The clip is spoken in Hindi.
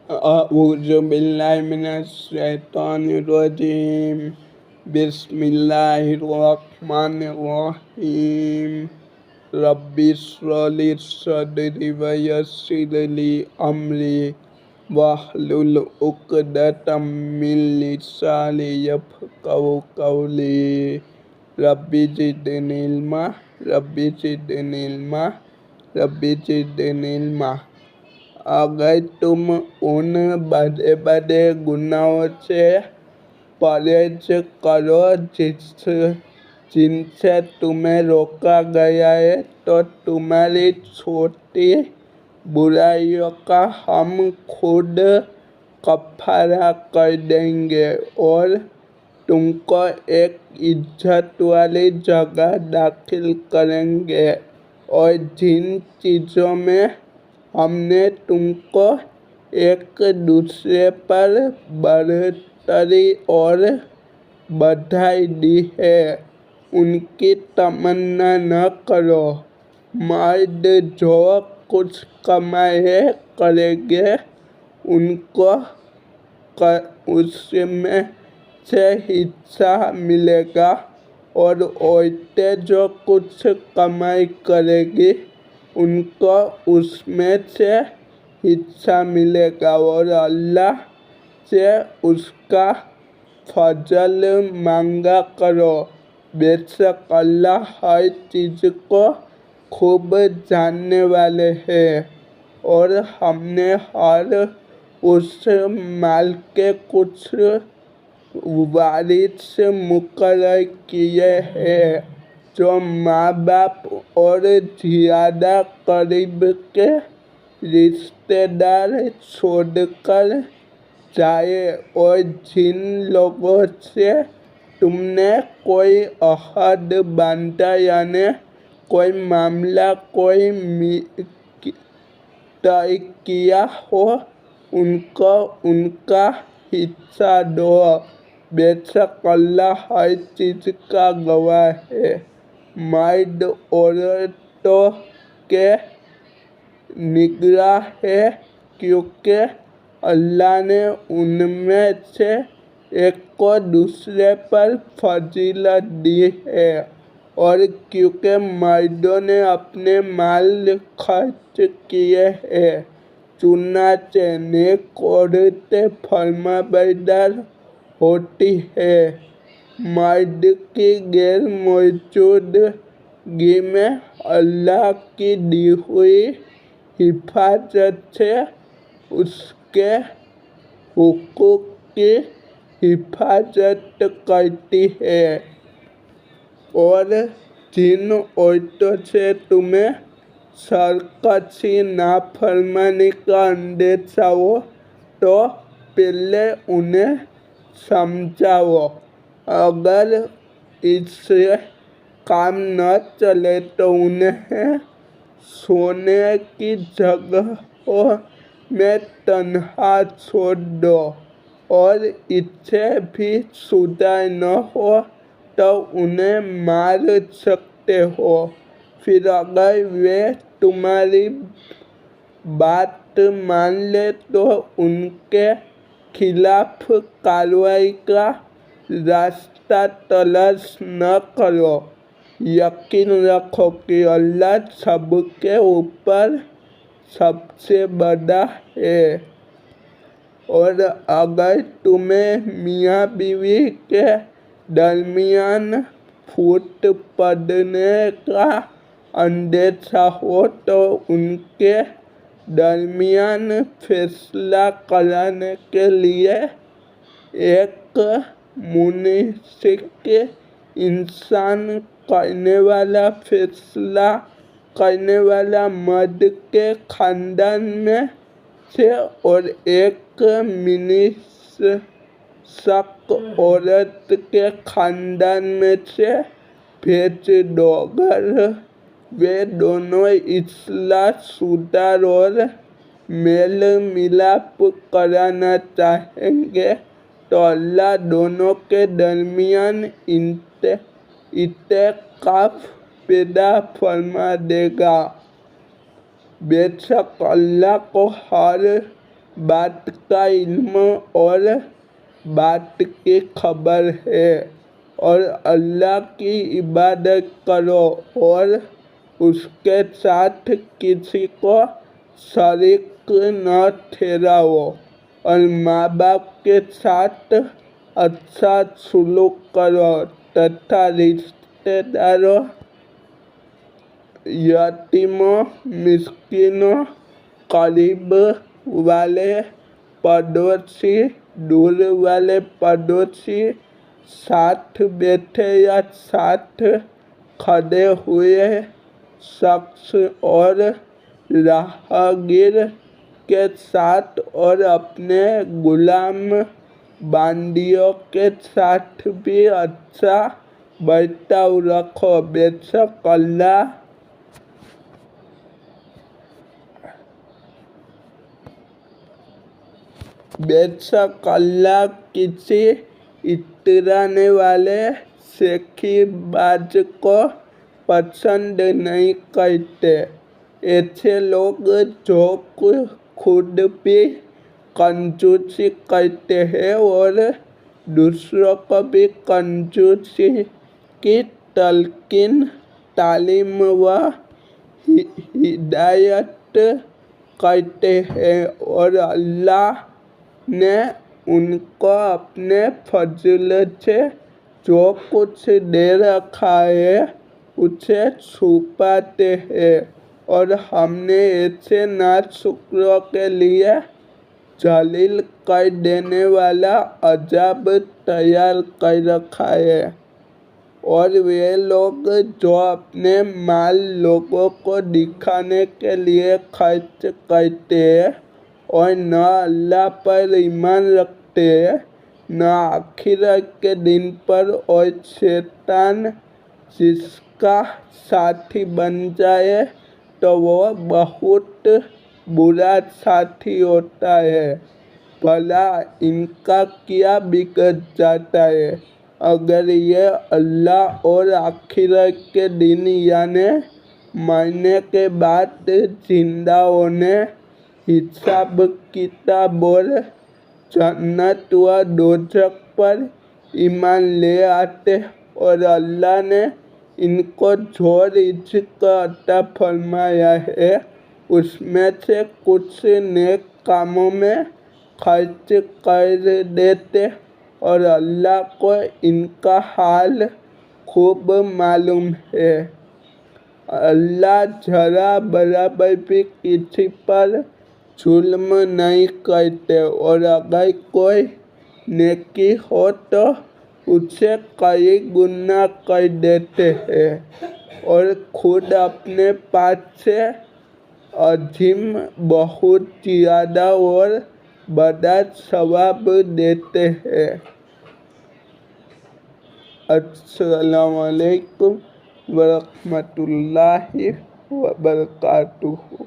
अऊज़ु बिल्लाहि मिनश शैतानिर रजीम बिस्मिल्लाहिर्रहमानिर्रहीम रब्बि इश्रह ली सदरी व यस्सिर ली अमरी वाहलुल उक़दतम मिन लिसानी यफ़क़हू क़ौली रब्बि ज़िदनी इल्मा रब्बि ज़िदनी इल्मा रब्बि ज़िदनी इल्मा। अगर तुम उन बड़े बड़े गुनाहों से परहेज करो जिनसे तुम्हें रोका गया है तो तुम्हारी छोटी बुराइयों का हम खुद कफ़ारा कर देंगे और तुमको एक इज्जत वाली जगह दाखिल करेंगे। और जिन चीज़ों में हमने तुमको एक दूसरे पर बढ़ोतरी और बधाई दी है उनकी तमन्ना न करो। मर्द जो कुछ कमाए करेंगे उनको उसमें से हिस्सा मिलेगा और औरतें जो कुछ कमाई करेगी उनको उसमें से हिस्सा मिलेगा और अल्लाह से उसका फजल मांगा करो। बेशक अल्लाह हर चीज़ को खूब जानने वाले हैं। और हमने हर उस माल के कुछ वारिस मुकर्रर किए हैं जो माँ बाप और ज़्यादा करीब के रिश्तेदार छोड़कर जाए और जिन लोगों से तुमने कोई अहद बांधा यानी कोई मामला कोई तय किया हो उनको उनका हिस्सा दो। बेशक अल्लाह हर चीज़ का गवाह है। मर्द औरतों के निगरान है क्योंकि अल्लाह ने उनमें से एक को दूसरे पर फजीलत दी है और क्योंकि मर्दों ने अपने माल खर्च किए हैं चुनांचे नेक औरतें फर्माबरदार होती है। मर्द की गैर मौजूदगी में अल्लाह की दी हुई हिफाजत से उसके हुकूक की हिफाजत करती है। और जिन औरतों से तुम्हें सरकशी नाफरमानी का अंदेशा हो तो पहले उन्हें समझाओ। अगर इससे काम न चले तो उन्हें सोने की जगहों में तन्हा छोड़ दो और इससे भी सुधार न हो तो उन्हें मार सकते हो। फिर अगर वे तुम्हारी बात मान ले तो उनके खिलाफ कार्रवाई का रास्ता तलाश न करो। यकीन रखो कि अल्लाह सबके ऊपर सबसे बड़ा है। और अगर तुम्हें मियाँ बीवी के दरमियान फूट पड़ने का अंदेशा हो तो उनके दरमियान फैसला कराने के लिए एक मुनसिक इंसान करने वाला फैसला करने वाला मर्द के खानदान में से और एक मिनसक औरत के खानदान में से भेज दो। अगर वे दोनों इस्लाह सुधार और मेल मिलाप कराना चाहेंगे तो अल्लाह दोनों के दरमियान इत्तेफाक पैदा फरमा देगा। बेशक अल्लाह को हर बात का इल्म और बात की खबर है और अल्लाह की इबादत करो और उसके साथ किसी को शरीक न ठहराओ और माँ बाप के साथ अच्छा सुलूक करो तथा रिश्तेदारों, यतीमों, मिस्किनों, करीब वाले पड़ोसी, दूर वाले पड़ोसी, साथ बैठे या साथ खड़े हुए शख्स और राहगीर के साथ और अपने गुलाम बांदियों के साथ भी अच्छा बर्ताव रखो। बेशक अल्लाह किसी इतराने वाले शेखीबाज को पसंद नहीं करते। ऐसे लोग जो खुद भी कंजूसी करते हैं और दूसरों को भी कंजूसी की तालीम व हिदायत करते हैं और अल्लाह ने उनको अपने फजल से जो कुछ दे रखा है उसे छुपाते हैं और हमने ऐसे नाशुक्रों के लिए जलील कर देने वाला अजाब तैयार कर रखा है। और वे लोग जो अपने माल लोगों को दिखाने के लिए खर्च करते हैं और न अल्लाह पर ईमान रखते हैं न आखिरत के दिन पर और शैतान जिसका साथी बन जाए तो वो बहुत बुरा साथी होता है। भला इनका क्या बिगड़ जाता है अगर ये अल्लाह और आखिरत के दिन यानी मरने के बाद जिंदा होने, हिसाब किताब और जन्नत व दोजख पर ईमान ले आते और अल्लाह ने इनको जो रिज़्क़ अता फरमाया है उसमें से कुछ नेक कामों में खर्च कर देते और अल्लाह को इनका हाल खूब मालूम है। अल्लाह जरा बराबर भी किसी पर जुल्म नहीं करते और अगर कोई नेकी हो तो उसे कई गुना कर देते हैं और खुद अपने पास से अजीम बहुत ज़्यादा और बड़ा सवाब देते हैं। अस्सलामु अलैकुम वरहमतुल्लाहि वबरकातुहू।